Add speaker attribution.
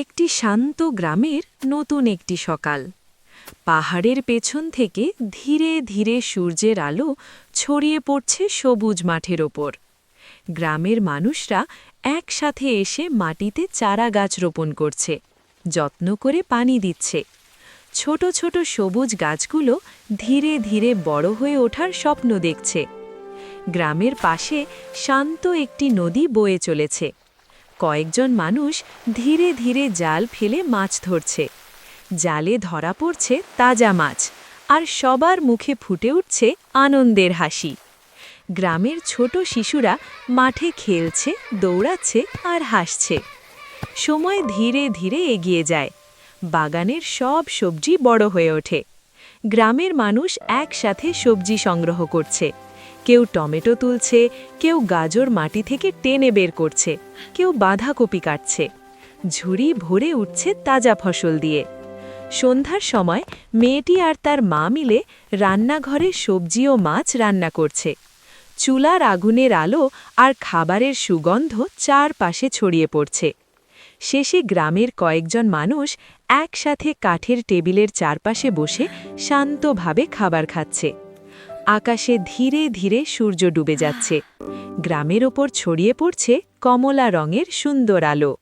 Speaker 1: একটি শান্ত গ্রামের নতুন একটি সকাল। পাহাড়ের পেছন থেকে ধীরে ধীরে সূর্যের আলো ছড়িয়ে পড়ছে সবুজ মাঠের ওপর। গ্রামের মানুষরা একসাথে এসে মাটিতে চারা গাছ রোপণ করছে, যত্ন করে পানি দিচ্ছে। ছোট ছোট সবুজ গাছগুলো ধীরে ধীরে বড় হয়ে ওঠার স্বপ্ন দেখছে। গ্রামের পাশে শান্ত একটি নদী বয়ে চলেছে। কয়েকজন মানুষ ধীরে ধীরে জাল ফেলে মাছ ধরছে। জালে ধরা পড়ছে তাজা মাছ, আর সবার মুখে ফুটে উঠছে আনন্দের হাসি। গ্রামের ছোট শিশুরা মাঠে খেলছে, দৌড়াচ্ছে আর হাসছে। সময় ধীরে ধীরে এগিয়ে যায়। বাগানের সব সবজি বড় হয়ে ওঠে। গ্রামের মানুষ একসাথে সবজি সংগ্রহ করছে। কেউ টমেটো তুলছে, কেউ গাজর মাটি থেকে টেনে বের করছে, কেউ বাঁধাকপি কাটছে। ঝুড়ি ভরে উঠছে তাজা ফসল দিয়ে। সন্ধ্যার সময় মেয়েটি আর তার মা মিলে রান্নাঘরে সবজি ও মাছ রান্না করছে। চুলার আগুনের আলো আর খাবারের সুগন্ধ চারপাশে ছড়িয়ে পড়ছে। শেষে গ্রামের কয়েকজন মানুষ একসাথে কাঠের টেবিলের চারপাশে বসে শান্তভাবে খাবার খাচ্ছে। আকাশে ধীরে ধীরে সূর্য ডুবে যাচ্ছে। গ্রামের ওপর ছড়িয়ে পড়ছে কমলা রঙের সুন্দর আলো।